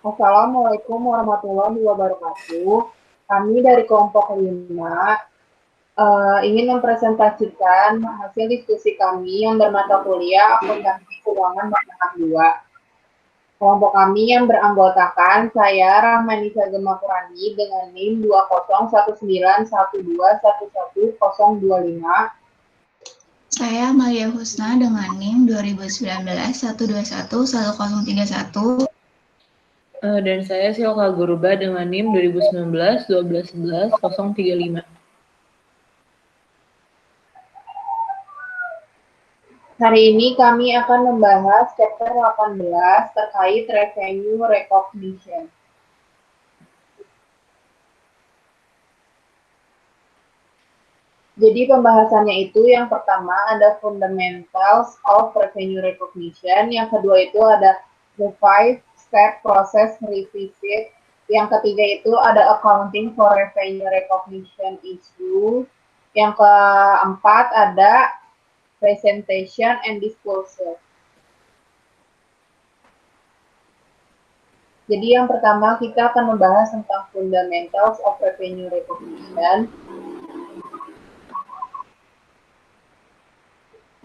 Assalamualaikum warahmatullahi wabarakatuh. Kami dari kelompok 5 ingin mempresentasikan hasil diskusi kami yang bermata kuliah akuntansi keuangan menengah 2. Kelompok kami yang beranggotakan saya Rahmanisa Gemapurani dengan NIM 20191211025. Saya Malia Husna dengan NIM 2019-121-1031. Dan saya Silka Guruba dengan NIM 2019-1211-035. Hari ini kami akan membahas chapter 18 terkait revenue recognition. Jadi pembahasannya itu yang pertama ada fundamentals of revenue recognition, yang kedua itu ada the 5-step process revisit, yang ketiga itu ada accounting for revenue recognition issue, yang keempat ada presentation and disclosure. Jadi yang pertama kita akan membahas tentang fundamentals of revenue recognition.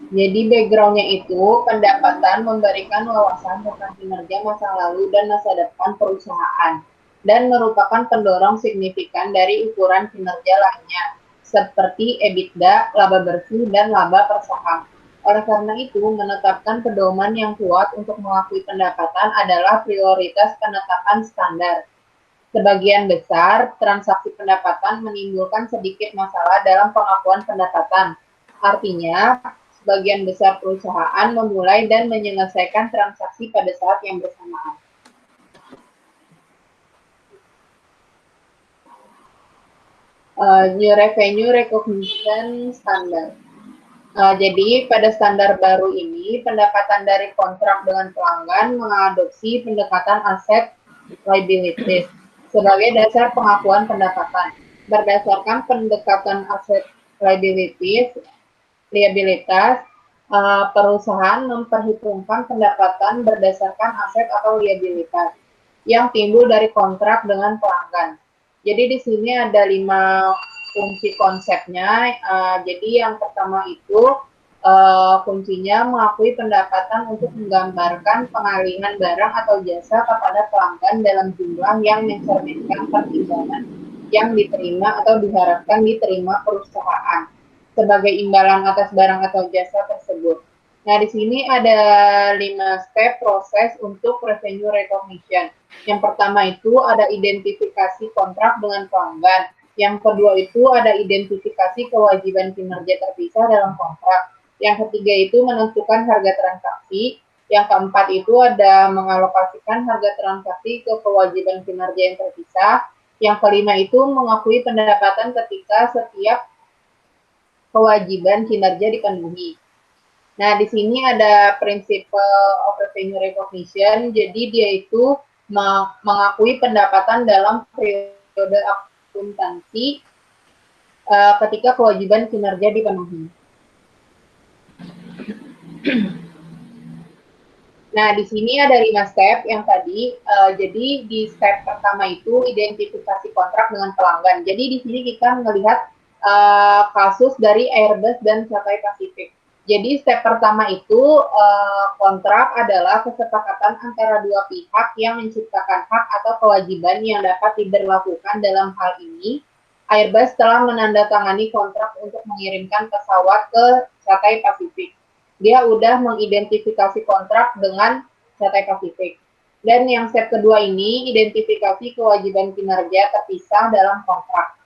Jadi background-nya itu pendapatan memberikan wawasan tentang kinerja masa lalu dan masa depan perusahaan dan merupakan pendorong signifikan dari ukuran kinerja lainnya seperti EBITDA, laba bersih, dan laba per saham. Oleh karena itu, menetapkan pedoman yang kuat untuk mengakui pendapatan adalah prioritas penetapan standar. Sebagian besar transaksi pendapatan menimbulkan sedikit masalah dalam pengakuan pendapatan. Artinya, sebagian besar perusahaan memulai dan menyelesaikan transaksi pada saat yang bersamaan. New Revenue Recognition Standard. Jadi pada standar baru ini, pendapatan dari kontrak dengan pelanggan mengadopsi pendekatan aset liabilities sebagai dasar pengakuan pendapatan. Berdasarkan pendekatan aset liabilities, perusahaan memperhitungkan pendapatan berdasarkan aset atau liabilitas yang timbul dari kontrak dengan pelanggan. Jadi di sini ada 5 fungsi konsepnya. Jadi yang pertama itu kuncinya mengakui pendapatan untuk menggambarkan pengalihan barang atau jasa kepada pelanggan dalam jumlah yang mencerminkan pertimbangan yang diterima atau diharapkan diterima perusahaan sebagai imbalan atas barang atau jasa tersebut. Nah, di sini ada 5 step proses untuk revenue recognition. Yang pertama itu ada identifikasi kontrak dengan pelanggan. Yang kedua itu ada identifikasi kewajiban kinerja terpisah dalam kontrak. Yang ketiga itu menentukan harga transaksi. Yang keempat itu ada mengalokasikan harga transaksi ke kewajiban kinerja yang terpisah. Yang kelima itu mengakui pendapatan ketika setiap kewajiban kinerja dipenuhi. Nah, di sini ada principle of revenue recognition. Jadi dia itu mengakui pendapatan dalam periode akuntansi ketika kewajiban kinerja dipenuhi. Nah, di sini ada 5 step yang tadi. Jadi di step pertama itu identifikasi kontrak dengan pelanggan. Jadi di sini kita melihat kasus dari Airbus dan Cathay Pacific. Jadi step pertama itu kontrak adalah kesepakatan antara dua pihak yang menciptakan hak atau kewajiban yang dapat diberlakukan. Dalam hal ini, Airbus telah menandatangani kontrak untuk mengirimkan pesawat ke Cathay Pacific. Dia udah mengidentifikasi kontrak dengan Cathay Pacific. Dan yang step kedua ini, identifikasi kewajiban kinerja terpisah dalam kontrak.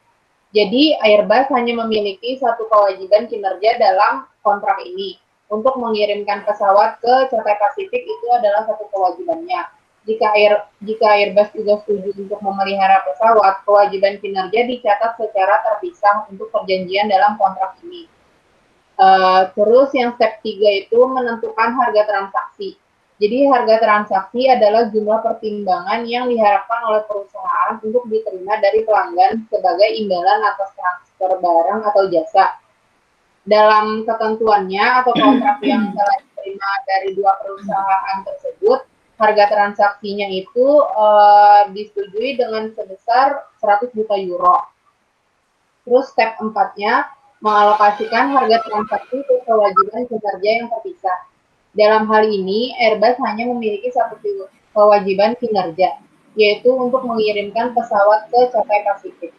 Jadi Airbus hanya memiliki satu kewajiban kinerja dalam kontrak ini. Untuk mengirimkan pesawat ke Cathay Pacific itu adalah satu kewajibannya. Jika Airbus juga setuju untuk memelihara pesawat, kewajiban kinerja dicatat secara terpisah untuk perjanjian dalam kontrak ini. Terus yang step 3 itu menentukan harga transaksi. Jadi harga transaksi adalah jumlah pertimbangan yang diharapkan oleh perusahaan untuk diterima dari pelanggan sebagai imbalan atas transfer barang atau jasa. Dalam ketentuannya atau kontrak yang telah diterima dari dua perusahaan tersebut, harga transaksinya itu disetujui dengan sebesar 100 juta euro. Terus step 4-nya, mengalokasikan harga transaksi ke kewajiban kinerja yang terpisah. Dalam hal ini, Airbus hanya memiliki satu kewajiban kinerja, yaitu untuk mengirimkan pesawat ke Cathay Pacific.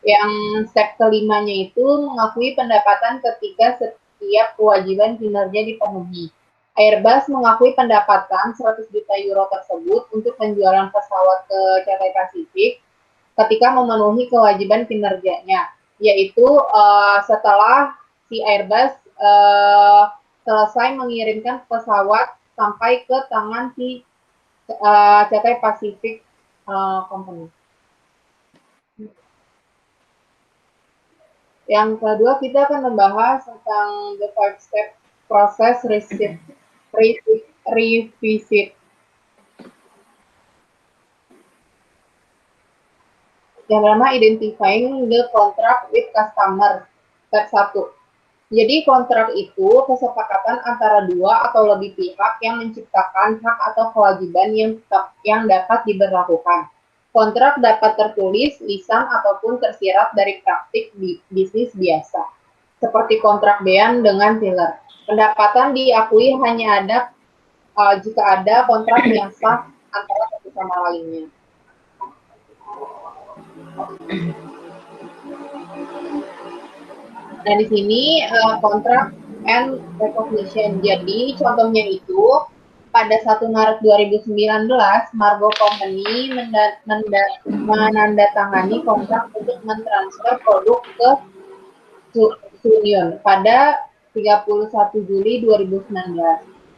Yang step kelimanya itu mengakui pendapatan ketika setiap kewajiban kinerja dipenuhi. Airbus mengakui pendapatan 100 juta euro tersebut untuk penjualan pesawat ke Cathay Pacific ketika memenuhi kewajiban kinerjanya, yaitu setelah si Airbus selesai mengirimkan pesawat sampai ke tangan si Cathay Pacific Company. Yang kedua, kita akan membahas tentang the 5-step process revisit. Yang pertama, identifying the contract with customer. Step 1. Jadi kontrak itu kesepakatan antara dua atau lebih pihak yang menciptakan hak atau kewajiban yang dapat diberlakukan. Kontrak dapat tertulis, lisan, ataupun tersirat dari praktik bisnis biasa, seperti kontrak bean dengan dealer. Pendapatan diakui hanya ada jika ada kontrak yang sah antara satu sama lainnya. Nah, di sini kontrak and recognition. Jadi, contohnya itu, pada 1 Maret 2019, Margo Company menandatangani kontrak untuk mentransfer produk ke Sunion pada 31 Juli 2019.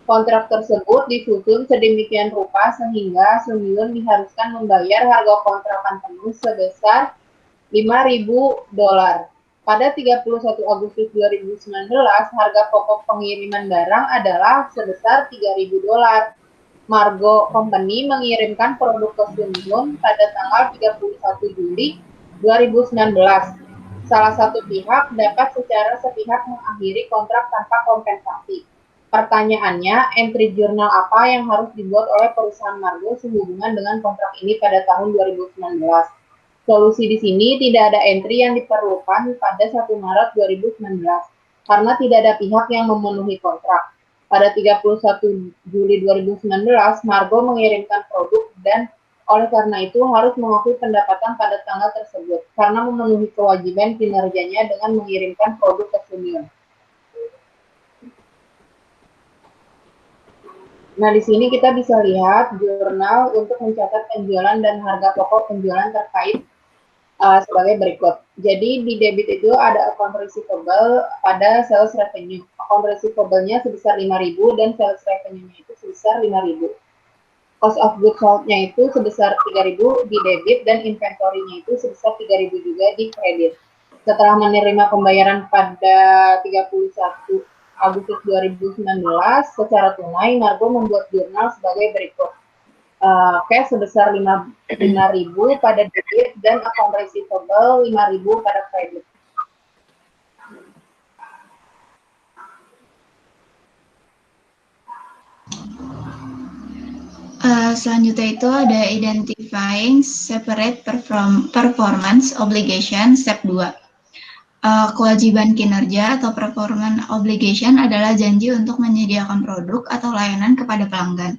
Kontrak tersebut disusun sedemikian rupa sehingga Sunion diharuskan membayar harga kontrakan penuh sebesar $5.000. Pada 31 Agustus 2019, harga pokok pengiriman barang adalah sebesar $3.000. Margo Company mengirimkan produk ke Sunion pada tanggal 31 Juli 2019. Salah satu pihak dapat secara sepihak mengakhiri kontrak tanpa kompensasi. Pertanyaannya, entry jurnal apa yang harus dibuat oleh perusahaan Margo sehubungan dengan kontrak ini pada tahun 2019? Solusi di sini tidak ada entry yang diperlukan pada 1 Maret 2019 karena tidak ada pihak yang memenuhi kontrak. Pada 31 Juli 2019, Margo mengirimkan produk dan oleh karena itu harus mengakui pendapatan pada tanggal tersebut karena memenuhi kewajiban kinerjanya dengan mengirimkan produk ke Sunion. Nah, di sini kita bisa lihat jurnal untuk mencatat penjualan dan harga pokok penjualan terkait sebagai berikut. Jadi di debit itu ada account receivable pada sales revenue. Account receivable-nya sebesar 5.000 dan sales revenue-nya itu sebesar 5.000. Cost of goods sold-nya itu sebesar 3.000 di debit dan inventory-nya itu sebesar 3.000 juga di kredit. Setelah menerima pembayaran pada 31 Agustus 2019 secara tunai, Margo membuat jurnal sebagai berikut. Cash sebesar 5.000 pada debit dan account receivable 5.000 pada kredit. Selanjutnya itu ada identifying separate performance obligation step 2. Kewajiban kinerja atau performance obligation adalah janji untuk menyediakan produk atau layanan kepada pelanggan.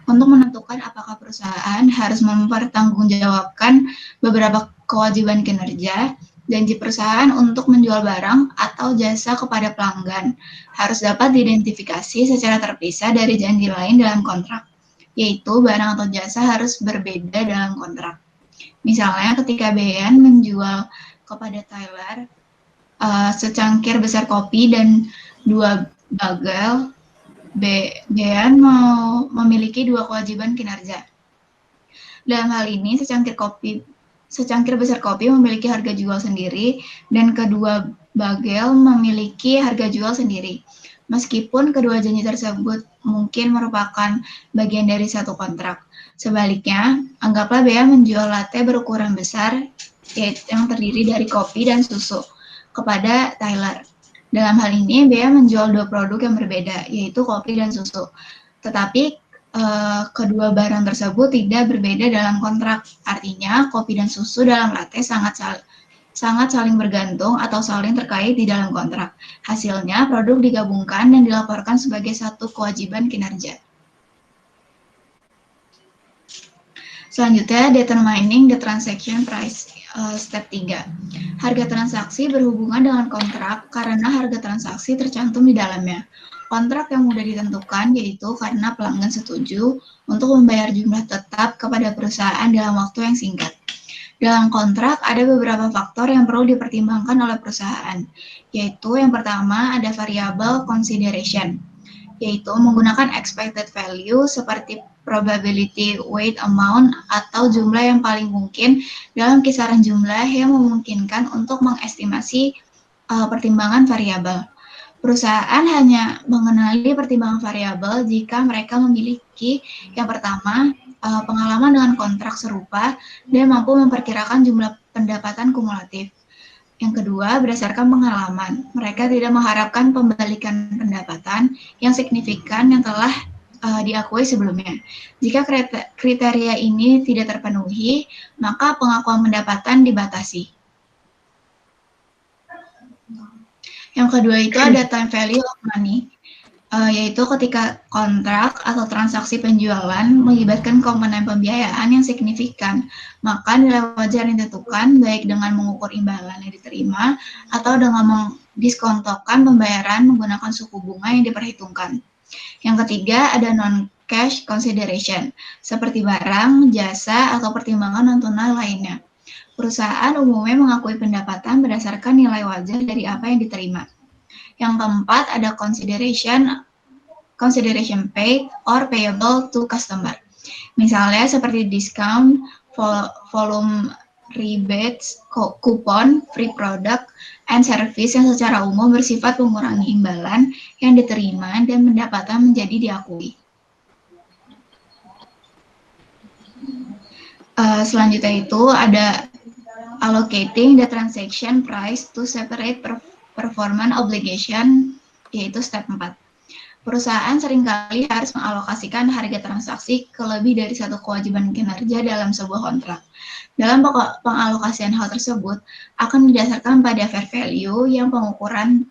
Untuk menentukan apakah perusahaan harus mempertanggungjawabkan beberapa kewajiban kinerja, janji perusahaan untuk menjual barang atau jasa kepada pelanggan harus dapat diidentifikasi secara terpisah dari janji lain dalam kontrak, yaitu barang atau jasa harus berbeda dalam kontrak. Misalnya ketika Bean menjual kepada Tyler secangkir besar kopi dan 2 bagel, Bean mau memiliki 2 kewajiban kinerja. Dalam hal ini, secangkir besar kopi memiliki harga jual sendiri dan kedua bagel memiliki harga jual sendiri. Meskipun kedua janji tersebut mungkin merupakan bagian dari satu kontrak. Sebaliknya, anggaplah Bean menjual latte berukuran besar yang terdiri dari kopi dan susu kepada Tyler. Dalam hal ini, Bean menjual 2 produk yang berbeda, yaitu kopi dan susu. Tetapi kedua barang tersebut tidak berbeda dalam kontrak. Artinya, kopi dan susu dalam latte sangat saling bergantung atau saling terkait di dalam kontrak. Hasilnya, produk digabungkan dan dilaporkan sebagai satu kewajiban kinerja. Selanjutnya, determining the transaction price, step 3. Harga transaksi berhubungan dengan kontrak karena harga transaksi tercantum di dalamnya. Kontrak yang mudah ditentukan yaitu karena pelanggan setuju untuk membayar jumlah tetap kepada perusahaan dalam waktu yang singkat. Dalam kontrak ada beberapa faktor yang perlu dipertimbangkan oleh perusahaan, yaitu yang pertama ada variable consideration, yaitu menggunakan expected value seperti probability weight amount atau jumlah yang paling mungkin dalam kisaran jumlah yang memungkinkan untuk mengestimasi pertimbangan variabel. Perusahaan hanya mengenali pertimbangan variabel jika mereka memiliki yang pertama pengalaman dengan kontrak serupa dan mampu memperkirakan jumlah pendapatan kumulatif. Yang kedua, berdasarkan pengalaman, mereka tidak mengharapkan pembalikan pendapatan yang signifikan yang telah diakui sebelumnya. Jika kriteria ini tidak terpenuhi, maka pengakuan pendapatan dibatasi. Yang kedua itu ada time value of money, yaitu ketika kontrak atau transaksi penjualan melibatkan komponen pembiayaan yang signifikan, maka nilai wajar yang ditentukan baik dengan mengukur imbalan yang diterima atau dengan mendiskontokan pembayaran menggunakan suku bunga yang diperhitungkan. Yang ketiga ada non-cash consideration, seperti barang, jasa, atau pertimbangan non-tunai lainnya. Perusahaan umumnya mengakui pendapatan berdasarkan nilai wajar dari apa yang diterima. Yang keempat ada consideration paid or payable to customer. Misalnya seperti discount, volume rebates, kupon, free product, and service yang secara umum bersifat mengurangi imbalan yang diterima dan pendapatan menjadi diakui. Selanjutnya itu ada allocating the transaction price to separate performance obligation, yaitu step 4. Perusahaan seringkali harus mengalokasikan harga transaksi ke lebih dari satu kewajiban kinerja dalam sebuah kontrak. Dalam pengalokasian hal tersebut akan didasarkan pada fair value yang pengukuran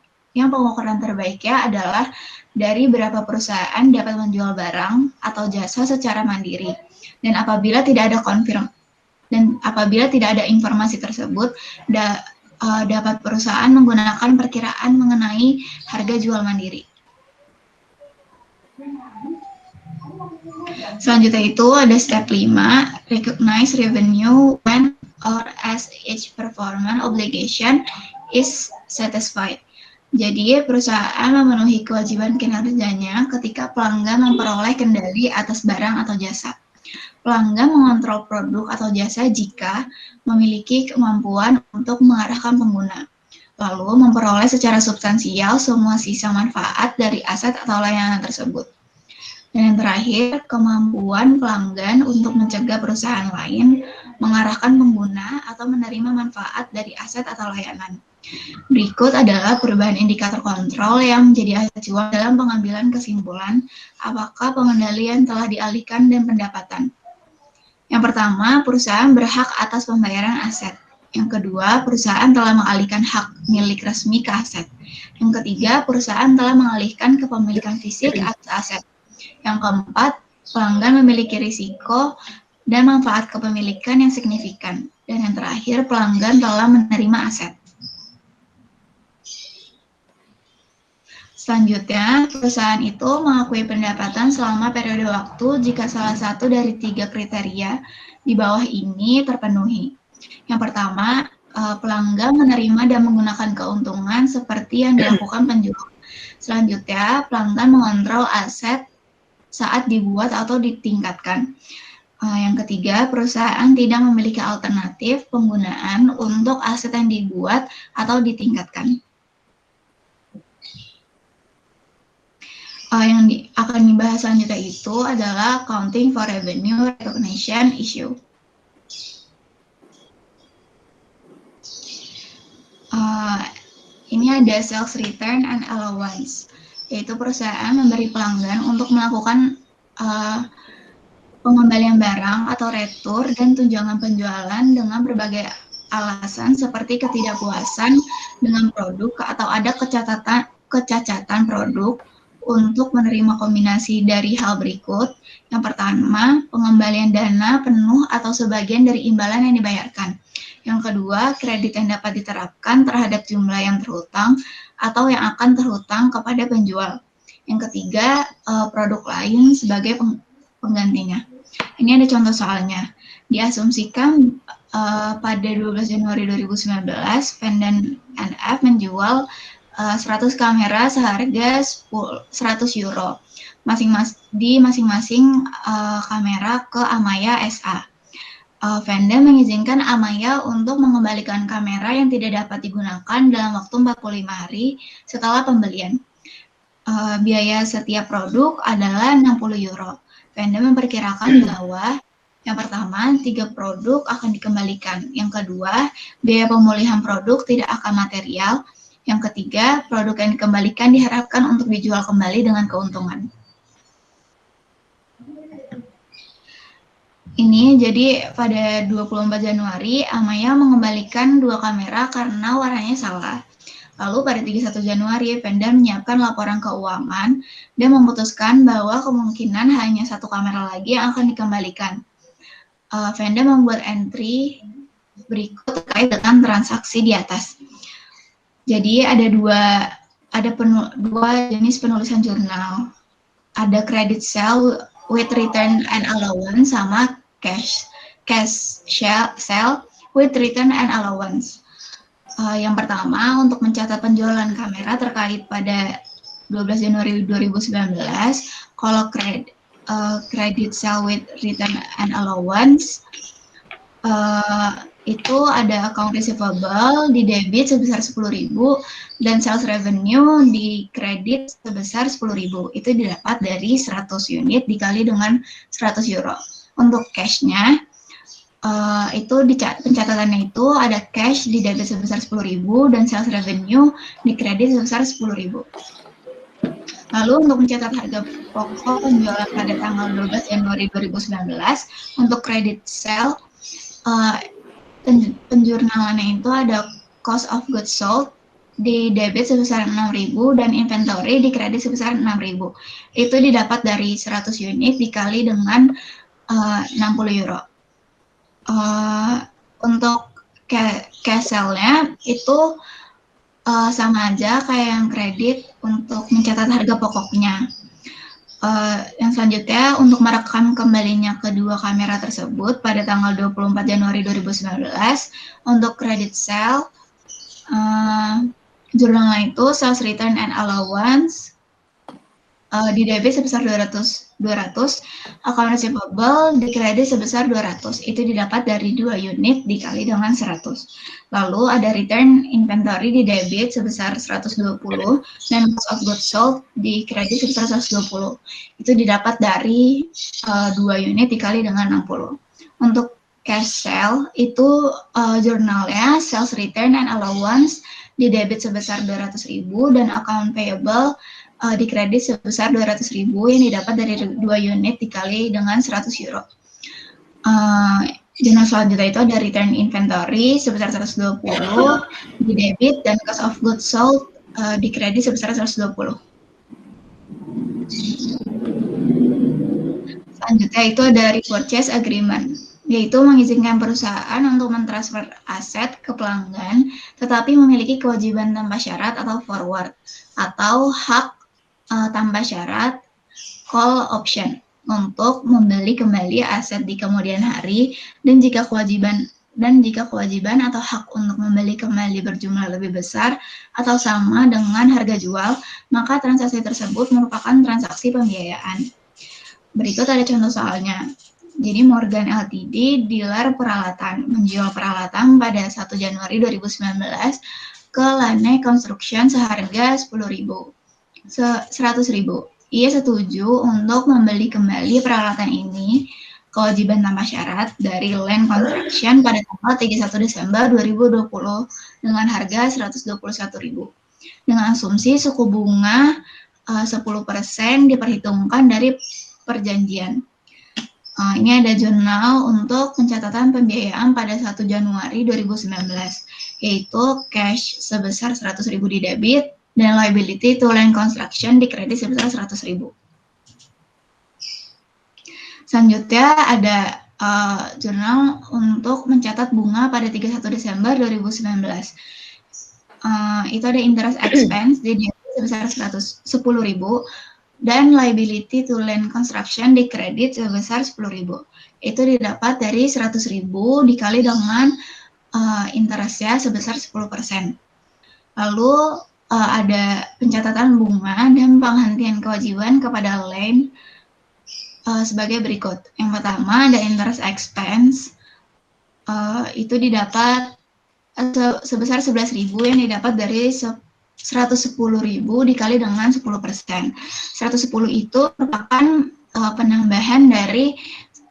terbaiknya adalah dari berapa perusahaan dapat menjual barang atau jasa secara mandiri. Dan apabila tidak ada informasi tersebut, dapat perusahaan menggunakan perkiraan mengenai harga jual mandiri. Selanjutnya itu ada step 5, recognize revenue when or as each performance obligation is satisfied. Jadi, perusahaan memenuhi kewajiban kinerjanya ketika pelanggan memperoleh kendali atas barang atau jasa. Pelanggan mengontrol produk atau jasa jika memiliki kemampuan untuk mengarahkan pengguna, lalu memperoleh secara substansial semua sisa manfaat dari aset atau layanan tersebut. Dan yang terakhir, kemampuan pelanggan untuk mencegah perusahaan lain mengarahkan pengguna atau menerima manfaat dari aset atau layanan. Berikut adalah perubahan indikator kontrol yang menjadi acuan dalam pengambilan kesimpulan apakah pengendalian telah dialihkan dan pendapatan. Yang pertama, perusahaan berhak atas pembayaran aset. Yang kedua, perusahaan telah mengalihkan hak milik resmi ke aset. Yang ketiga, perusahaan telah mengalihkan kepemilikan fisik atas aset. Yang keempat, pelanggan memiliki risiko dan manfaat kepemilikan yang signifikan. Dan yang terakhir, pelanggan telah menerima aset. Selanjutnya, perusahaan itu mengakui pendapatan selama periode waktu jika salah satu dari 3 kriteria di bawah ini terpenuhi. Yang pertama, pelanggan menerima dan menggunakan keuntungan seperti yang dilakukan penjual. Selanjutnya, pelanggan mengontrol aset saat dibuat atau ditingkatkan. Yang ketiga, perusahaan tidak memiliki alternatif penggunaan untuk aset yang dibuat atau ditingkatkan. Yang akan dibahas selanjutnya itu adalah accounting for revenue recognition issue. Ini ada sales return and allowance, yaitu perusahaan memberi pelanggan untuk melakukan pengembalian barang atau retur dan tunjangan penjualan dengan berbagai alasan seperti ketidakpuasan dengan produk atau ada kecacatan produk untuk menerima kombinasi dari hal berikut. Yang pertama, pengembalian dana penuh atau sebagian dari imbalan yang dibayarkan. Yang kedua, kredit yang dapat diterapkan terhadap jumlah yang terhutang atau yang akan terhutang kepada penjual. Yang ketiga, produk lain sebagai penggantinya. Ini ada contoh soalnya. Diasumsikan pada 12 Januari 2019, Vendan NF menjual 100 kamera seharga 100 euro di masing-masing kamera ke Amaya SA. Venda mengizinkan Amaya untuk mengembalikan kamera yang tidak dapat digunakan dalam waktu 45 hari setelah pembelian. Biaya setiap produk adalah 60 euro. Venda memperkirakan bahwa yang pertama, 3 produk akan dikembalikan. Yang kedua, biaya pemulihan produk tidak akan material. Yang ketiga, produk yang dikembalikan diharapkan untuk dijual kembali dengan keuntungan. Ini jadi pada 24 Januari, Amaya mengembalikan 2 kamera karena warnanya salah. Lalu pada 31 Januari, Venda menyiapkan laporan keuangan dan memutuskan bahwa kemungkinan hanya 1 kamera lagi yang akan dikembalikan. Venda membuat entry berikut terkait dengan transaksi di atas. Jadi ada dua jenis penulisan jurnal. Ada credit sale with return and allowance sama cash sale with return and allowance. Yang pertama, untuk mencatat penjualan kamera terkait pada 12 Januari 2019, kalau credit sale with return and allowance, itu ada account receivable di debit sebesar 10.000 dan sales revenue di kredit sebesar 10.000. Itu didapat dari 100 unit dikali dengan 100 euro. Untuk cashnya, itu pencatatannya itu ada cash di debit sebesar 10.000 dan sales revenue di kredit sebesar 10.000. Lalu untuk mencatat harga pokok penjualan pada tanggal 12 Januari 2019 untuk kredit sale, penjurnalannya itu ada cost of goods sold di debit sebesar 6.000 dan inventory di kredit sebesar 6.000. Itu didapat dari 100 unit dikali dengan 60 euro. Untuk cash sale-nya itu sama aja kayak yang kredit untuk mencatat harga pokoknya. Yang selanjutnya, untuk merekam kembalinya kedua kamera tersebut pada tanggal 24 Januari 2019, untuk credit sale, jurnalnya itu sales return and allowance di debit sebesar 200, account receivable di kredit sebesar 200. Itu didapat dari 2 unit dikali dengan 100. Lalu ada return inventory di debit sebesar 120 dan cost of goods sold di kredit sebesar 120. Itu didapat dari 2 unit dikali dengan 60. Untuk cash sale itu jurnalnya sales return and allowance di debit sebesar 200.000 dan account payable di kredit sebesar 200.000 yang didapat dari 2 unit dikali dengan 100 euro. Jurnal selanjutnya itu ada return inventory sebesar 120 di debit dan cost of goods sold di kredit sebesar 120. Selanjutnya itu ada repurchase agreement, yaitu mengizinkan perusahaan untuk mentransfer aset ke pelanggan tetapi memiliki kewajiban tanpa syarat atau forward atau hak tanpa syarat call option untuk membeli kembali aset di kemudian hari dan jika kewajiban atau hak untuk membeli kembali berjumlah lebih besar atau sama dengan harga jual, maka transaksi tersebut merupakan transaksi pembiayaan. Berikut ada contoh soalnya. Jadi Morgan Ltd, dealer peralatan, menjual peralatan pada 1 Januari 2019 ke Lane Construction seharga 100.000. Ia setuju untuk membeli kembali peralatan ini kewajiban tanpa syarat dari Lane Construction pada tanggal 31 Desember 2020 dengan harga 121.000. Dengan asumsi suku bunga 10% diperhitungkan dari perjanjian. Ini ada jurnal untuk pencatatan pembiayaan pada 1 Januari 2019, yaitu cash sebesar 100.000 di debit dan liability to land construction di kredit sebesar 100.000. Selanjutnya ada jurnal untuk mencatat bunga pada 31 Desember 2019. Itu ada interest expense di debit sebesar 110.000 dan liability to land construction di kredit sebesar 10.000. Itu didapat dari 100.000 dikali dengan interestnya sebesar 10%. Lalu ada pencatatan bunga dan penghentian kewajiban kepada land sebagai berikut. Yang pertama ada interest expense, itu didapat sebesar 11.000 yang didapat dari 110.000 dikali dengan 10%. 110 itu merupakan penambahan dari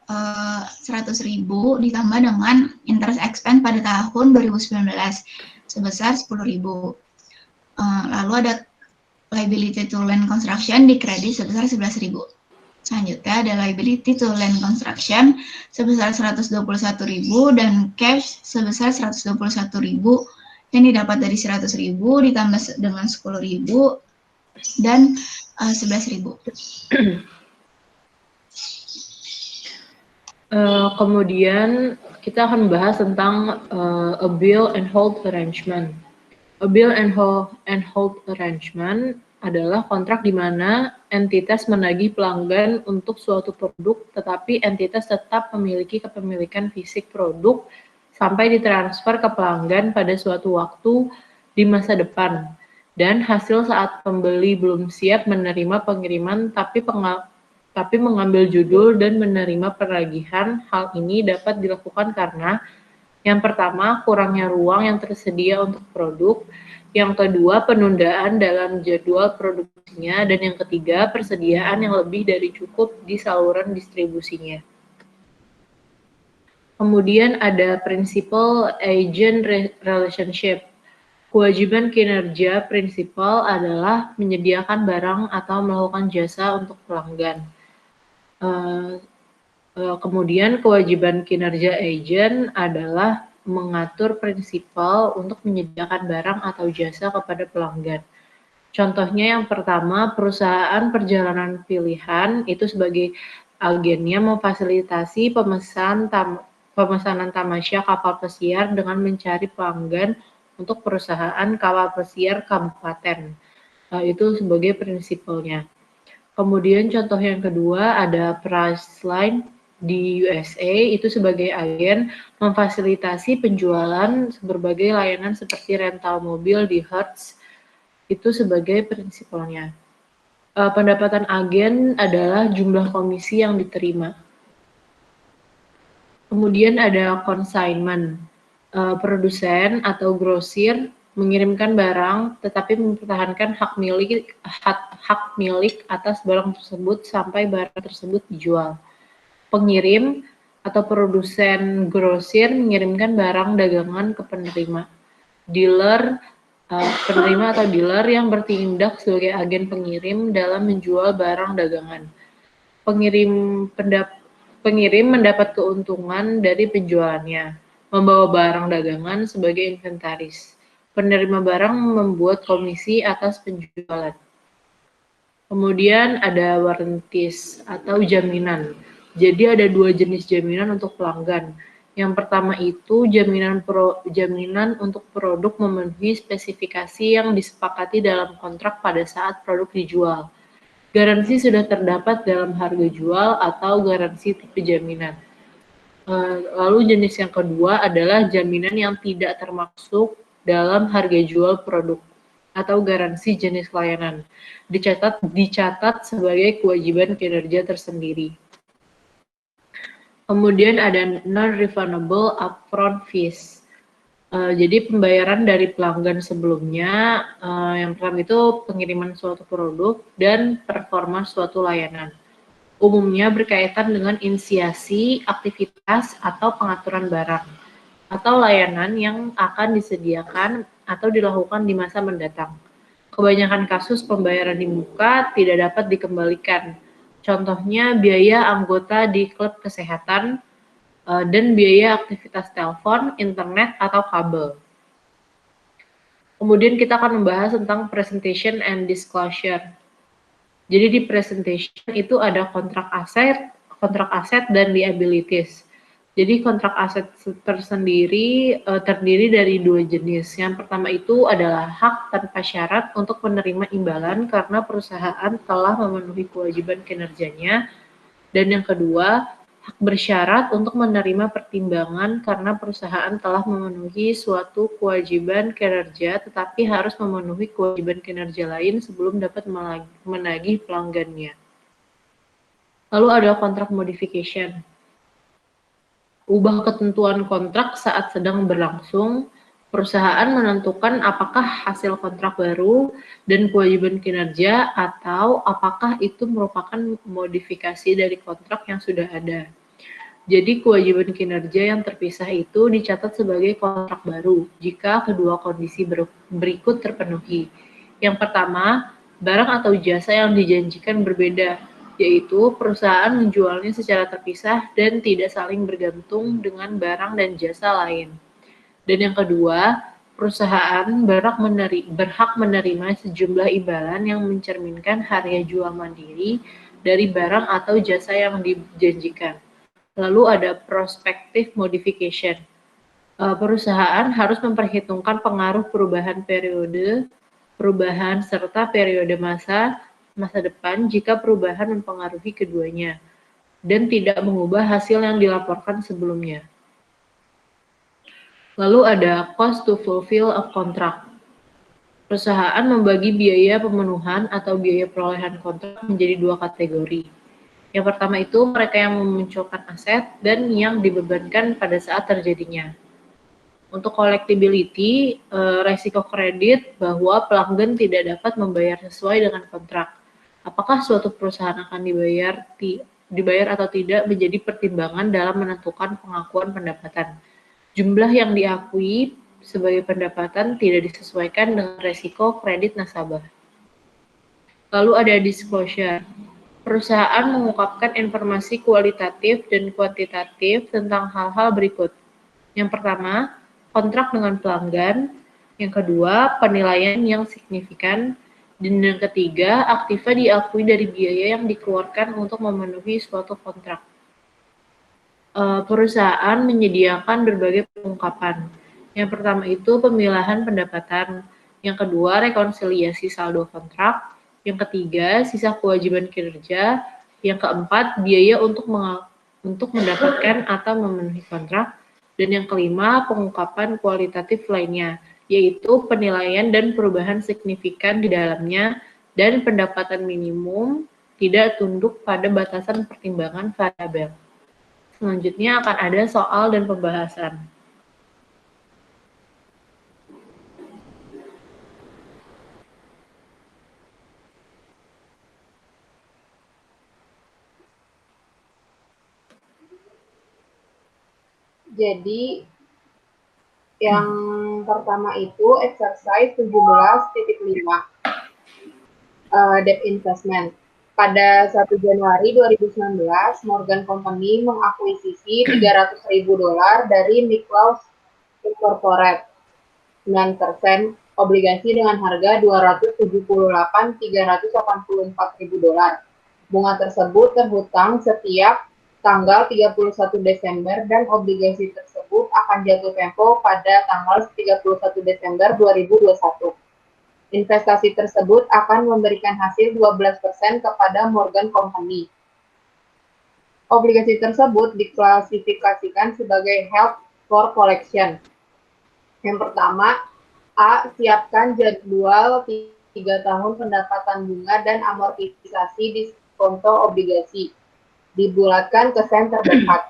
100.000 ditambah dengan interest expense pada tahun 2019 sebesar 10.000. Lalu ada liability to land construction di kredit sebesar 11.000. Selanjutnya ada liability to land construction sebesar 121.000 dan cash sebesar 121.000 yang didapat dari 100.000 ditambah dengan 10.000 dan 11.000. Kemudian kita akan membahas tentang a bill and hold arrangement. A bill and hold arrangement adalah kontrak di mana entitas menagih pelanggan untuk suatu produk, tetapi entitas tetap memiliki kepemilikan fisik produk sampai ditransfer ke pelanggan pada suatu waktu di masa depan. Dan hasil saat pembeli belum siap menerima pengiriman tapi mengambil judul dan menerima penagihan. Hal ini dapat dilakukan karena yang pertama, kurangnya ruang yang tersedia untuk produk. Yang kedua, penundaan dalam jadwal produksinya. Dan yang ketiga, persediaan yang lebih dari cukup di saluran distribusinya. Kemudian ada prinsipal agent relationship. Kewajiban kinerja prinsipal adalah menyediakan barang atau melakukan jasa untuk pelanggan. Kemudian kewajiban kinerja agent adalah mengatur prinsipal untuk menyediakan barang atau jasa kepada pelanggan. Contohnya yang pertama, perusahaan perjalanan pilihan itu sebagai agennya memfasilitasi pemesanan tamasya kapal pesiar dengan mencari pelanggan untuk perusahaan kapal pesiar kabupaten. Itu sebagai prinsipalnya. Kemudian contoh yang kedua ada Priceline di USA, itu sebagai agen memfasilitasi penjualan berbagai layanan seperti rental mobil di Hertz, itu sebagai prinsipalnya. Pendapatan agen adalah jumlah komisi yang diterima. Kemudian ada consignment. Produsen atau grosir mengirimkan barang tetapi mempertahankan hak milik atas barang tersebut sampai barang tersebut dijual. Pengirim atau produsen grosir mengirimkan barang dagangan ke penerima. Penerima atau dealer yang bertindak sebagai agen pengirim dalam menjual barang dagangan. Pengirim mendapat keuntungan dari penjualannya, membawa barang dagangan sebagai inventaris. Penerima barang membuat komisi atas penjualan. Kemudian ada warranties atau jaminan. Jadi ada dua jenis jaminan untuk pelanggan. Yang pertama itu jaminan untuk produk memenuhi spesifikasi yang disepakati dalam kontrak pada saat produk dijual. Garansi sudah terdapat dalam harga jual atau garansi tipe jaminan. Lalu jenis yang kedua adalah jaminan yang tidak termasuk dalam harga jual produk atau garansi jenis layanan. Dicatat sebagai kewajiban kinerja tersendiri. Kemudian ada non-refundable upfront fees. Jadi pembayaran dari pelanggan sebelumnya, yang pertama itu pengiriman suatu produk dan performa suatu layanan. Umumnya berkaitan dengan inisiasi, aktivitas, atau pengaturan barang, atau layanan yang akan disediakan atau dilakukan di masa mendatang. Kebanyakan kasus pembayaran di muka tidak dapat dikembalikan, Contohnya biaya anggota di klub kesehatan dan biaya aktivitas telepon, internet, atau kabel. Kemudian kita akan membahas tentang presentation and disclosure. Jadi di presentation itu ada kontrak aset dan liabilities. Jadi kontrak aset tersendiri terdiri dari dua jenis. Yang pertama itu adalah hak tanpa syarat untuk menerima imbalan karena perusahaan telah memenuhi kewajiban kinerjanya. Dan yang kedua, hak bersyarat untuk menerima pertimbangan karena perusahaan telah memenuhi suatu kewajiban kinerja tetapi harus memenuhi kewajiban kinerja lain sebelum dapat menagih pelanggannya. Lalu ada kontrak modification. Ubah ketentuan kontrak saat sedang berlangsung, perusahaan menentukan apakah hasil kontrak baru dan kewajiban kinerja atau apakah itu merupakan modifikasi dari kontrak yang sudah ada. Jadi kewajiban kinerja yang terpisah itu dicatat sebagai kontrak baru jika kedua kondisi berikut terpenuhi. Yang pertama, barang atau jasa yang dijanjikan berbeda, yaitu perusahaan menjualnya secara terpisah dan tidak saling bergantung dengan barang dan jasa lain. Dan yang kedua, perusahaan berhak menerima sejumlah imbalan yang mencerminkan harga jual mandiri dari barang atau jasa yang dijanjikan. Lalu ada prospective modification. Perusahaan harus memperhitungkan pengaruh perubahan serta periode masa depan jika perubahan mempengaruhi keduanya dan tidak mengubah hasil yang dilaporkan sebelumnya. Lalu ada cost to fulfill a contract. Perusahaan membagi biaya pemenuhan atau biaya perolehan kontrak menjadi dua kategori. Yang pertama itu mereka yang memunculkan aset dan yang dibebankan pada saat terjadinya. Untuk collectibility, resiko kredit bahwa pelanggan tidak dapat membayar sesuai dengan kontrak. Apakah suatu perusahaan akan dibayar atau tidak menjadi pertimbangan dalam menentukan pengakuan pendapatan. Jumlah yang diakui sebagai pendapatan tidak disesuaikan dengan resiko kredit nasabah. Lalu ada disclosure. Perusahaan mengungkapkan informasi kualitatif dan kuantitatif tentang hal-hal berikut. Yang pertama, kontrak dengan pelanggan. Yang kedua, penilaian yang signifikan. Dan yang ketiga, aktiva diakui dari biaya yang dikeluarkan untuk memenuhi suatu kontrak. Perusahaan menyediakan berbagai pengungkapan. Yang pertama itu pemilahan pendapatan. Yang kedua, rekonsiliasi saldo kontrak. Yang ketiga, sisa kewajiban kinerja. Yang keempat, biaya untuk mendapatkan atau memenuhi kontrak. Dan yang kelima, pengungkapan kualitatif lainnya, yaitu penilaian dan perubahan signifikan di dalamnya dan pendapatan minimum tidak tunduk pada batasan pertimbangan variabel. Selanjutnya akan ada soal dan pembahasan. Jadi yang pertama itu exercise 17.5 debt investment. Pada 1 Januari 2019, Morgan Company mengakuisisi $300.000 dari Nicklaus Incorporated, 9% obligasi dengan harga $278.384.000. Bunga tersebut terhutang setiap tanggal 31 Desember dan obligasi tersebut akan jatuh tempo pada tanggal 31 Desember 2021. Investasi tersebut akan memberikan hasil 12% kepada Morgan Company. Obligasi tersebut diklasifikasikan sebagai held for collection. Yang pertama, A. Siapkan jadwal 3 tahun pendapatan bunga dan amortisasi diskonto obligasi. Dibulatkan ke sen terdekat.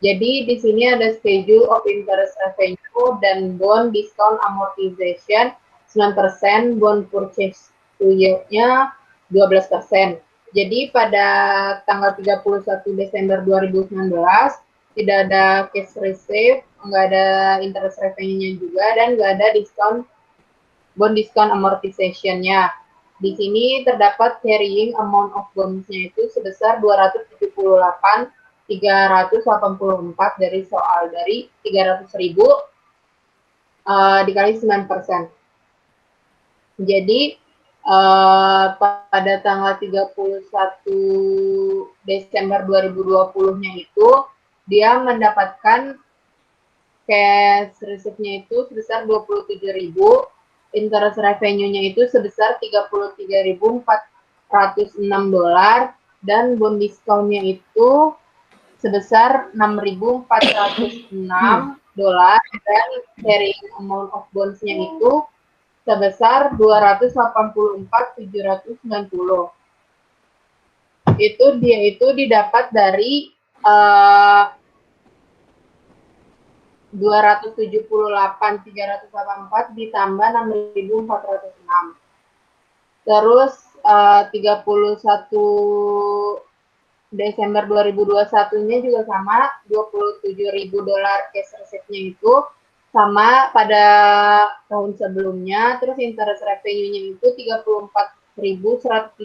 Jadi di sini ada schedule of interest revenue dan bond discount amortization 9%, bond purchase to yield-nya 12%. Jadi pada tanggal 31 Desember 2019 tidak ada cash receive, nggak ada interest revenue-nya juga, dan nggak ada bond discount amortization-nya. di sini terdapat carrying amount of bonds-nya itu sebesar 278.384 dari soal dari 300.000 dikali 9%. Jadi pada tanggal 31 Desember 2020-nya itu dia mendapatkan cash receipt-nya itu sebesar 27.000, interest revenue-nya itu sebesar 33.406 dolar, dan bond discount-nya itu sebesar 6.406 dolar, dan carrying amount of bonds-nya itu sebesar 284.790. Dia itu didapat dari 278.384 ditambah 6.406. Terus 31 Desember 2021-nya juga sama, 27.000 dolar cash receipt-nya itu sama pada tahun sebelumnya. Terus interest revenue-nya itu 34.175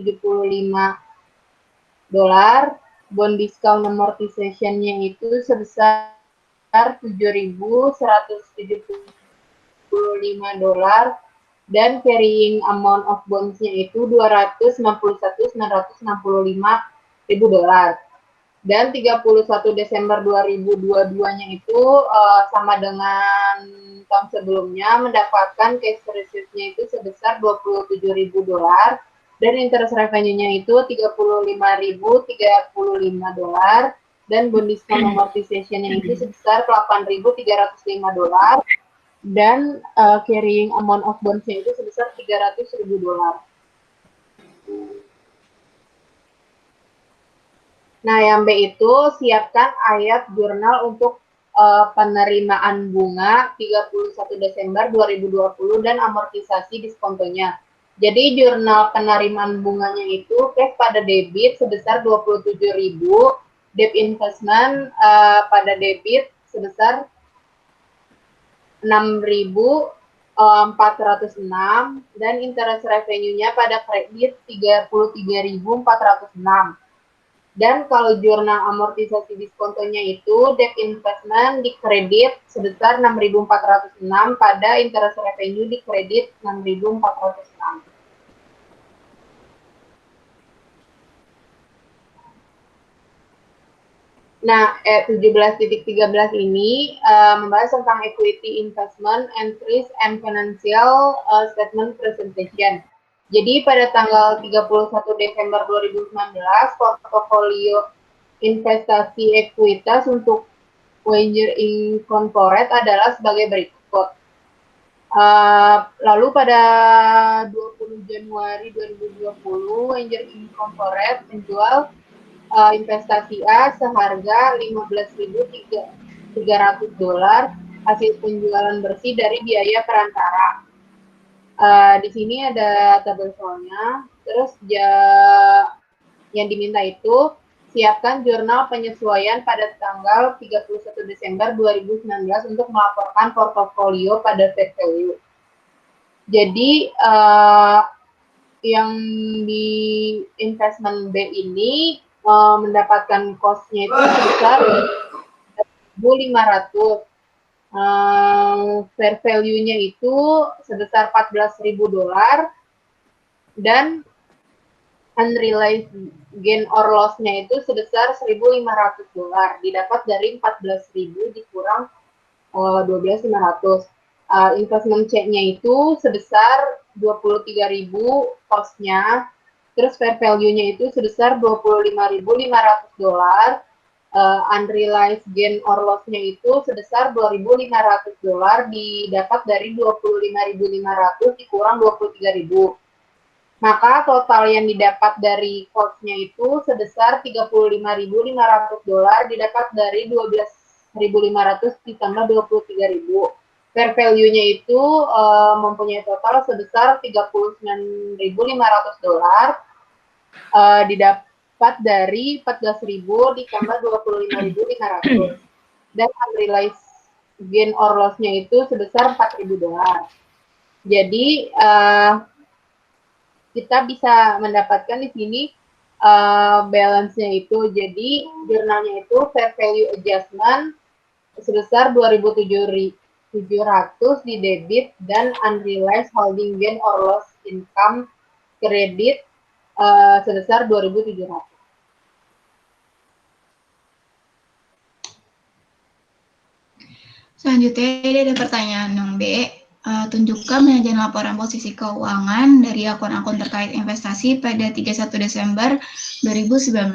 dolar, bond discount amortization-nya itu sebesar 7.175 dolar, dan carrying amount of bonds-nya itu 291.965.000 dolar. Dan 31 Desember 2022-nya itu sama dengan tahun sebelumnya, mendapatkan cash receipt-nya itu sebesar 27.000 dolar, dan interest revenue-nya itu 35.035 dolar, dan bond discount amortization-nya itu sebesar 8.305 dolar, dan carrying amount of bonds-nya itu sebesar 300.000 dolar. Nah, yang B itu siapkan ayat jurnal untuk penerimaan bunga 31 Desember 2020 dan amortisasi diskontonya. Jadi jurnal penerimaan bunganya itu cash pada debit sebesar 27.000, debt investment pada debit sebesar 6.406, dan interest revenue-nya pada kredit 33.406. Dan kalau jurnal amortisasi diskontonya itu debt investment di kredit sebesar 6.406 pada interest revenue di kredit 6.406. Nah, 17.13 ini membahas tentang equity investment, entries, and financial statement presentation. Jadi pada tanggal 31 Desember 2019, portofolio investasi ekuitas untuk Wenger Incorporated adalah sebagai berikut. Lalu pada 20 Januari 2020, Wenger Incorporated menjual investasi A seharga 15.300 dolar hasil penjualan bersih dari biaya perantara. Di sini ada tabel soalnya. Terus yang diminta itu siapkan jurnal penyesuaian pada tanggal 31 Desember 2019 untuk melaporkan portofolio pada fair value. Jadi yang di investment B ini mendapatkan cost-nya itu sebesar 1.500. Fair value-nya itu sebesar 14.000 dolar, dan unrealized gain or loss-nya itu sebesar 1.500 dolar, didapat dari 14.000 dikurang 12.500. Investment C-nya itu sebesar 23.000 cost-nya, terus fair value-nya itu sebesar 25.500 dolar, unrealized gain or loss-nya itu sebesar 2.500 dolar, didapat dari 25.500 dikurang 23.000. Maka total yang didapat dari cost-nya itu sebesar 35.500 dolar, didapat dari 12.500 ditambah 23.000. Fair value-nya itu mempunyai total sebesar 39.500 dolar, didapat dari 14.000 ditambah 25.500, dan unrealized gain or loss-nya itu sebesar 4.000 dolar. Jadi kita bisa mendapatkan di sini balance-nya itu. Jadi jurnalnya itu fair value adjustment sebesar 2.700 di debit dan unrealized holding gain or loss income kredit sebesar 2.700. Selanjutnya ini ada pertanyaan yang B. Tunjukkan penyajian laporan posisi keuangan dari akun-akun terkait investasi pada 31 Desember 2019.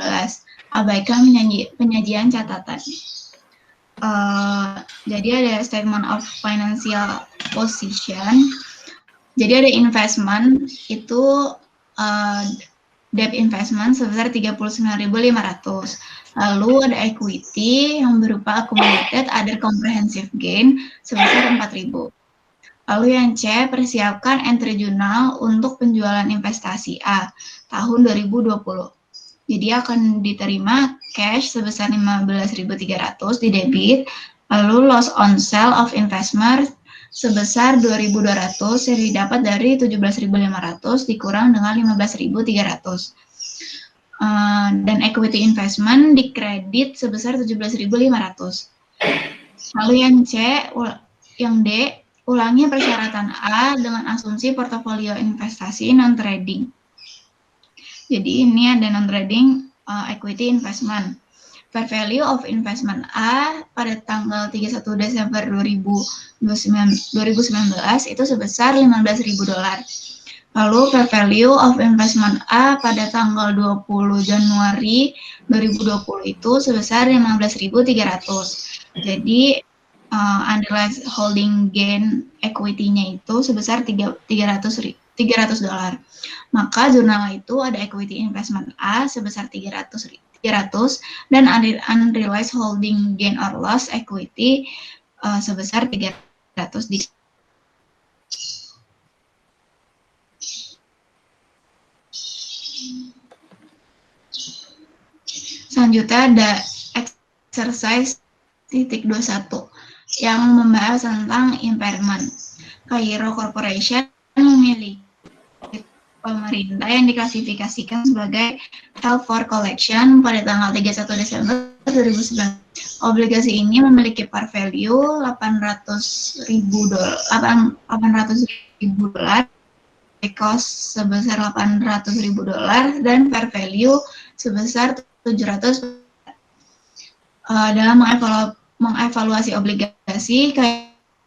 Abaikan penyajian catatan. Jadi ada statement of financial position. Jadi ada investment itu debt investment sebesar 39.500. Lalu ada equity yang berupa accumulated other comprehensive gain sebesar 4.000. Lalu yang C, persiapkan entry jurnal untuk penjualan investasi A tahun 2020. Jadi akan diterima cash sebesar 15.300 di debit, lalu loss on sale of investment sebesar 2.200 yang didapat dari 17.500 dikurang dengan 15.300. Dan equity investment dikredit sebesar 17.500. Lalu yang C, yang D, ulangi persyaratan A dengan asumsi portofolio investasi non-trading. Jadi ini ada non-trading equity investment. Fair value of investment A pada tanggal 31 Desember 2019 itu sebesar $15.000. Lalu fair value of investment A pada tanggal 20 Januari 2020 itu sebesar 15.300. Jadi unrealized holding gain equity-nya itu sebesar $300. Maka jurnal itu ada equity investment A sebesar 300 dan unrealized holding gain or loss equity sebesar 300 di Selanjutnya ada exercise titik 21 yang membahas tentang impairment. Cairo Corporation memiliki pemerintah yang diklasifikasikan sebagai held for collection pada tanggal 31 Desember 2019. Obligasi ini memiliki par value $800.000, cost sebesar $800.000 dan fair value sebesar 700. Dalam mengevaluasi obligasi,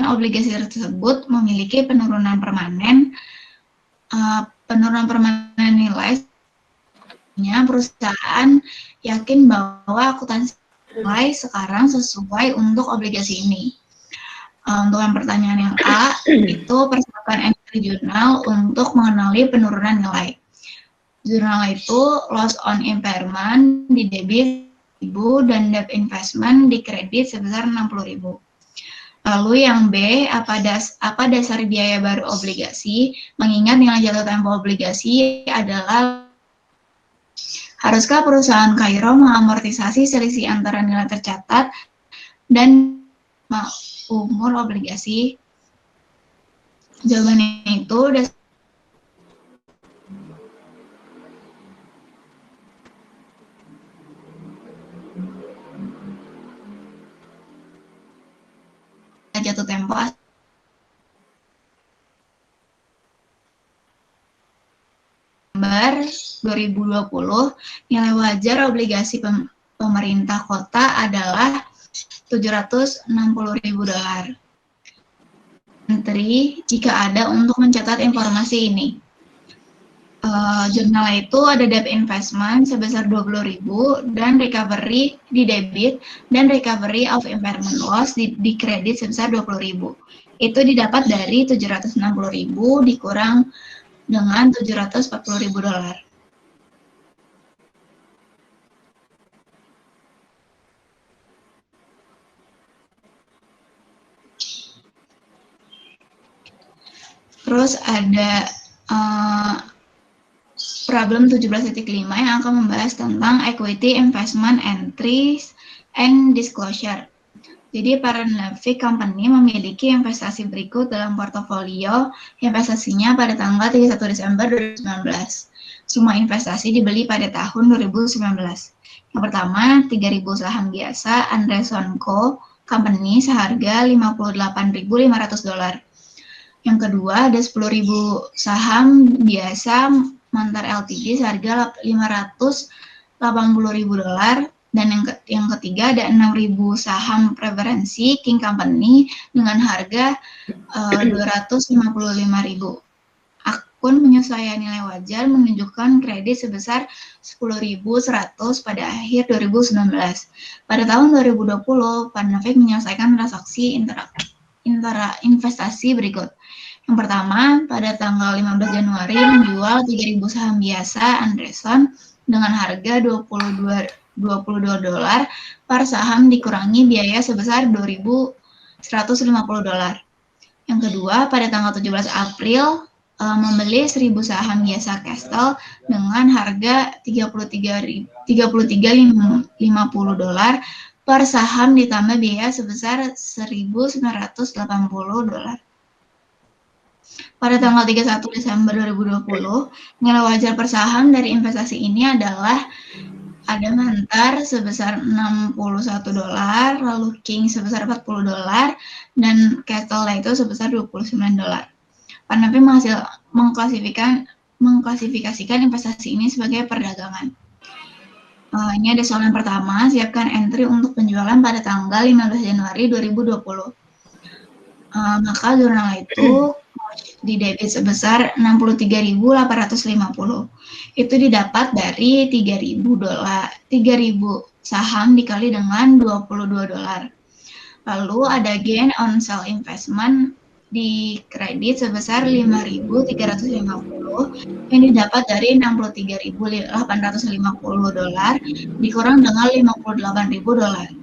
obligasi tersebut memiliki penurunan permanen. Penurunan permanen nilainya perusahaan yakin bahwa akuntansi nilai sekarang sesuai untuk obligasi ini. Untuk yang pertanyaan yang A, itu persiapkan entry jurnal untuk mengenali penurunan nilai. Jurnal itu loss on impairment di debit 1.000 dan debt investment di kredit sebesar 60.000. Lalu yang B, apa dasar biaya baru obligasi? Mengingat nilai jatuh tempo obligasi adalah haruskah perusahaan Cairo mengamortisasi selisih antara nilai tercatat dan umur obligasi? Jawabannya itu jatuh tempo Desember 2020, nilai wajar obligasi pemerintah kota adalah $760.000. Entry jika ada untuk mencatat informasi ini. Jurnal itu ada debt investment sebesar 20.000 dan recovery di debit dan recovery of impairment loss di kredit sebesar 20.000. Itu didapat dari 760.000 dikurang dengan $740.000. Terus ada problem 17.5 yang akan membahas tentang equity investment entries and disclosure. Jadi Parnavic Company memiliki investasi berikut dalam portofolio investasinya pada tanggal 31 Desember 2019. Semua investasi dibeli pada tahun 2019. Yang pertama, 3.000 saham biasa Andreessen Co. Company seharga $58.500. Yang kedua, ada 10.000 saham biasa Mantar Ltd seharga $580.000. Dan yang ketiga ada 6.000 saham preferensi King Company dengan harga 255.000. Akun penyesuaian nilai wajar menunjukkan kredit sebesar 10.100 pada akhir 2019. Pada tahun 2020, Parnavic menyelesaikan transaksi investasi berikut. Yang pertama, pada tanggal 15 Januari menjual 3.000 saham biasa Andreessen dengan harga $22 per saham dikurangi biaya sebesar $2.150. Yang kedua, pada tanggal 17 April membeli 1.000 saham biasa Castle dengan harga $33.50 per saham ditambah biaya sebesar $1.980. Pada tanggal 31 Desember 2020, nilai wajar per saham dari investasi ini adalah ada Mantar sebesar $61, lalu King sebesar $40, dan Castle itu sebesar $29. Parnavic mengklasifikasikan investasi ini sebagai perdagangan. Ini ada soal yang pertama, siapkan entry untuk penjualan pada tanggal 15 Januari 2020. Maka jurnal itu di debit sebesar 63.850. Itu didapat dari $3.000 saham dikali dengan $22. Lalu ada gain on sell investment di kredit sebesar 5.350 yang didapat dari $63.850 dikurang dengan $58.000.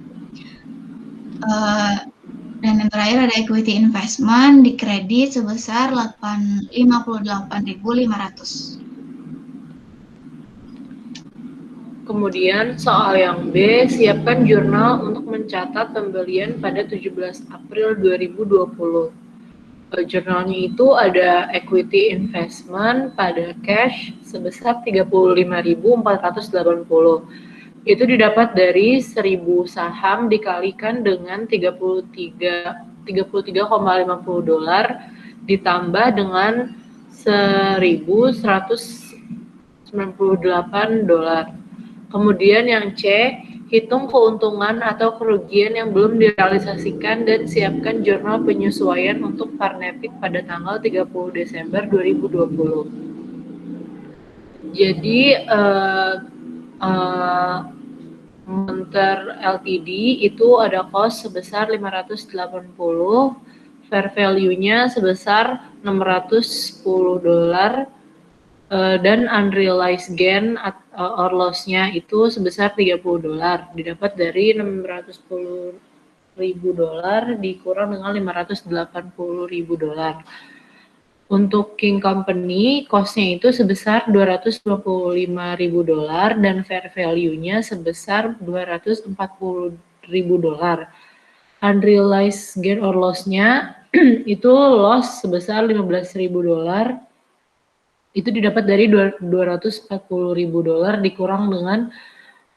Dan yang terakhir ada equity investment di kredit sebesar 58.500. Kemudian soal yang B, siapkan jurnal untuk mencatat pembelian pada 17 April 2020. Jurnalnya itu ada equity investment pada cash sebesar 35.480. Itu didapat dari 1.000 saham dikalikan dengan $33,50 ditambah dengan $1.198. Kemudian yang C, hitung keuntungan atau kerugian yang belum direalisasikan dan siapkan jurnal penyesuaian untuk Parnavic pada tanggal 30 Desember 2020. Jadi Mantar Ltd itu ada cost sebesar 580, fair value-nya sebesar $610, dan unrealized gain or loss-nya itu sebesar $30, didapat dari $610.000 dikurang dengan $580.000. Untuk King Company, cost-nya itu sebesar $255.000 dan fair value-nya sebesar $240.000. Unrealized gain or loss-nya itu loss sebesar $15.000. Itu didapat dari $240.000 dikurang dengan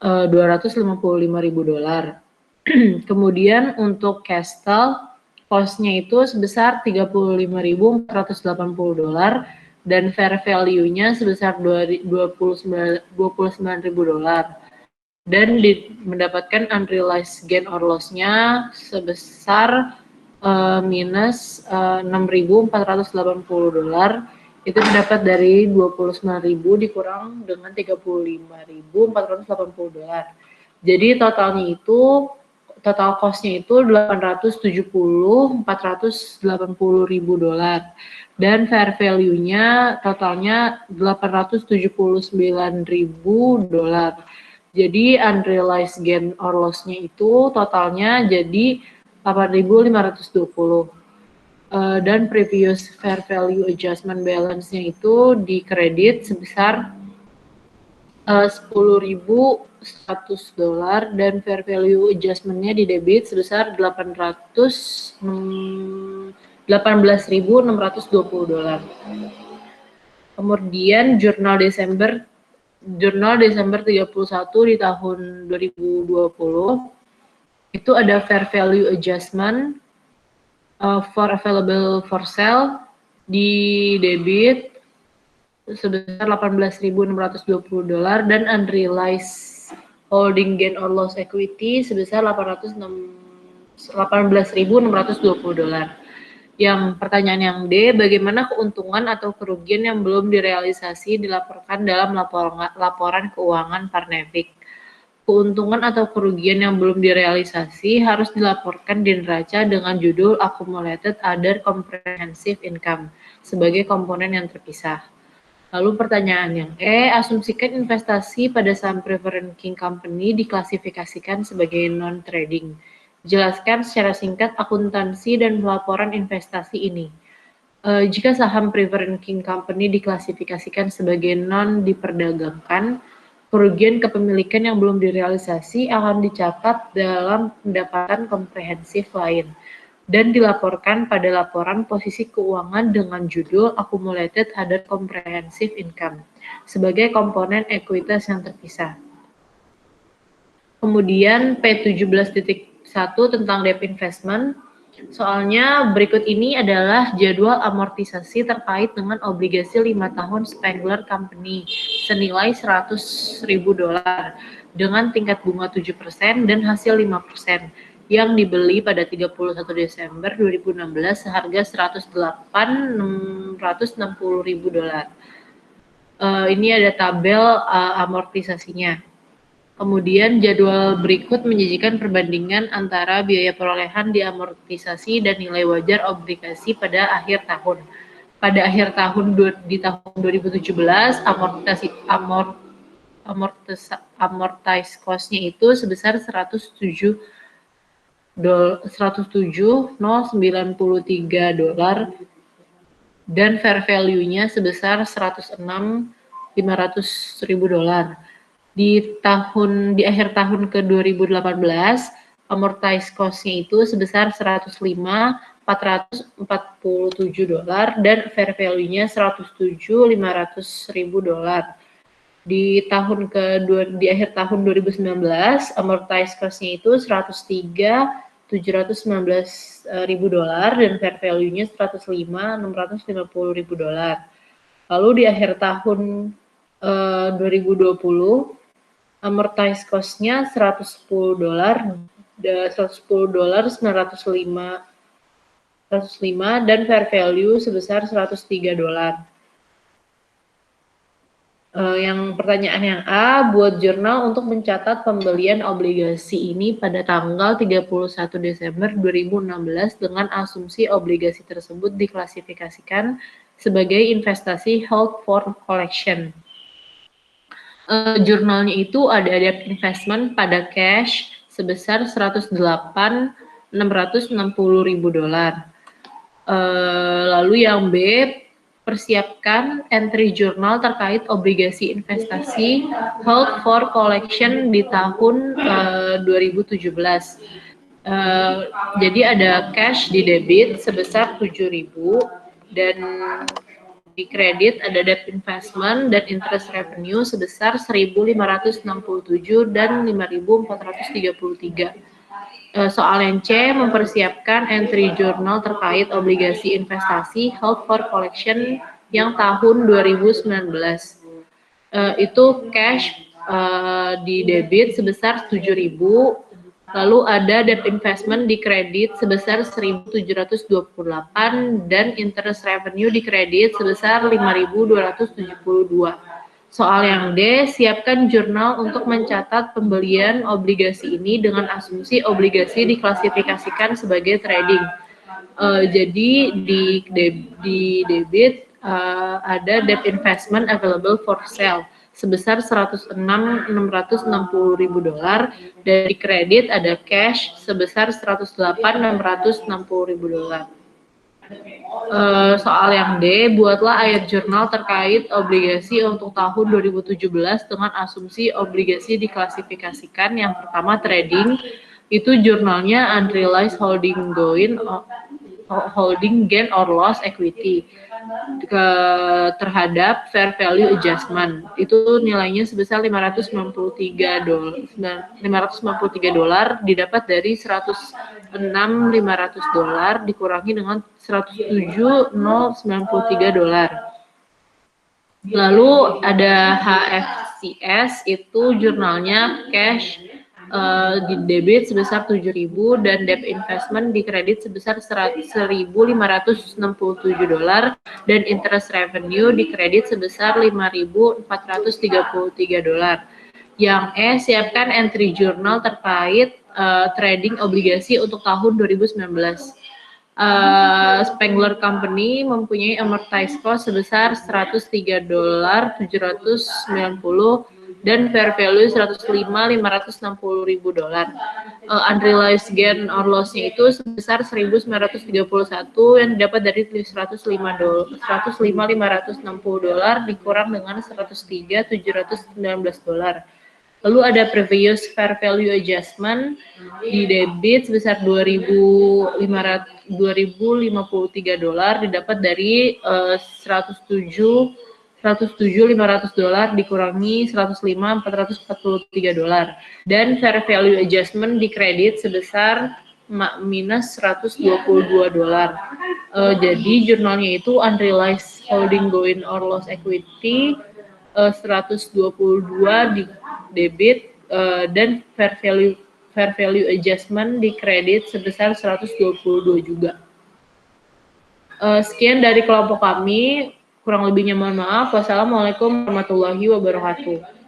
$255.000. Kemudian untuk Castle, cost-nya itu sebesar $35.480 dan fair value-nya sebesar $29.000 dan mendapatkan unrealized gain or loss-nya sebesar minus $6.480. Itu didapat dari $29.000 dikurang dengan $35.480. Jadi total cost-nya itu $870.480.000 dan fair value-nya totalnya $879.000. Jadi unrealized gain or loss-nya itu totalnya jadi 8.520. Dan previous fair value adjustment balance-nya itu di kredit sebesar $10.100 dan fair value adjustment-nya di debit sebesar $18.620. Kemudian jurnal Desember 31 di tahun 2020 itu ada fair value adjustment for available for sale di debit sebesar $18.620 dan unrealized holding gain or loss equity sebesar $18.620. Yang pertanyaan yang D, bagaimana keuntungan atau kerugian yang belum direalisasi dilaporkan dalam laporan keuangan Parnevik? Keuntungan atau kerugian yang belum direalisasi harus dilaporkan di neraca dengan judul Accumulated Other Comprehensive Income sebagai komponen yang terpisah. Lalu pertanyaan yang E, asumsikan investasi pada saham Preferred King Company diklasifikasikan sebagai non-trading. Jelaskan secara singkat akuntansi dan pelaporan investasi ini. Jika saham Preferred King Company diklasifikasikan sebagai non-diperdagangkan, kerugian kepemilikan yang belum direalisasi akan dicatat dalam pendapatan komprehensif lain dan dilaporkan pada laporan posisi keuangan dengan judul Accumulated Other Comprehensive Income sebagai komponen ekuitas yang terpisah. Kemudian P17.1 tentang debt investment. Soalnya berikut ini adalah jadwal amortisasi terkait dengan obligasi 5 tahun Spengler Company senilai $100.000 dengan tingkat bunga 7% dan hasil 5% yang dibeli pada 31 Desember 2016 seharga $108.660.000. Ini ada tabel amortisasinya. Kemudian jadwal berikut menyajikan perbandingan antara biaya perolehan diamortisasi dan nilai wajar obligasi pada akhir tahun. Pada akhir tahun di tahun 2017 amortized cost-nya itu sebesar $107.093 dan fair value-nya sebesar $106.500.000. Di akhir tahun ke 2018 amortized cost-nya itu sebesar $105.447 dan fair value-nya $107.500.000. Di akhir tahun 2019 amortized cost-nya itu $103.719.000 dan fair value-nya $105.650.000. Lalu di akhir tahun 2020 amortized cost-nya $110.905 dan fair value sebesar $103. Yang pertanyaan yang A, buat jurnal untuk mencatat pembelian obligasi ini pada tanggal 31 Desember 2016 dengan asumsi obligasi tersebut diklasifikasikan sebagai investasi held for collection. Jurnalnya itu ada debt investment pada cash sebesar $108.660.000. Lalu yang B, persiapkan entry jurnal terkait obligasi investasi held for collection di tahun 2017. Jadi ada cash di debit sebesar 7.000 dan di kredit ada debt investment dan interest revenue sebesar 1.567 dan 5.433. Soal yang C, mempersiapkan entry jurnal terkait obligasi investasi held for collection yang tahun 2019. Itu cash di debit sebesar 7.000, lalu ada debt investment di kredit sebesar 1.728 dan interest revenue di kredit sebesar 5.272. Soal yang D, siapkan jurnal untuk mencatat pembelian obligasi ini dengan asumsi obligasi diklasifikasikan sebagai trading. Jadi di debit ada debt investment available for sale sebesar $106.660.000 dan di kredit ada cash sebesar $108.660.000. Soal yang D, buatlah ayat jurnal terkait obligasi untuk tahun 2017 dengan asumsi obligasi diklasifikasikan. Yang pertama trading, itu jurnalnya unrealized holding gain or loss equity terhadap fair value adjustment. Itu nilainya sebesar $593 didapat dari $106.500 dikurangi dengan $107.093. Lalu ada HFCS, itu jurnalnya cash di debit sebesar 7.000 dan debt investment di kredit sebesar $1.567 dan interest revenue di kredit sebesar $5.433. Yang E, siapkan entry jurnal terkait trading obligasi untuk tahun 2019. Spengler Company mempunyai amortized cost sebesar $103.790 dan fair value $105.560.000. Unrealized gain or loss-nya itu sebesar 1.931 yang didapat dari $105.560 dikurang dengan $103.719. Lalu ada previous fair value adjustment di debit sebesar $2.053 didapat dari $107.500 dikurangi $105.443 dan fair value adjustment di kredit sebesar minus $122. Jadi jurnalnya itu unrealized holding gain or loss equity 122 di debit dan fair value adjustment di kredit sebesar 122 juga. Sekian dari kelompok kami, kurang lebihnya mohon maaf. Wassalamualaikum warahmatullahi wabarakatuh.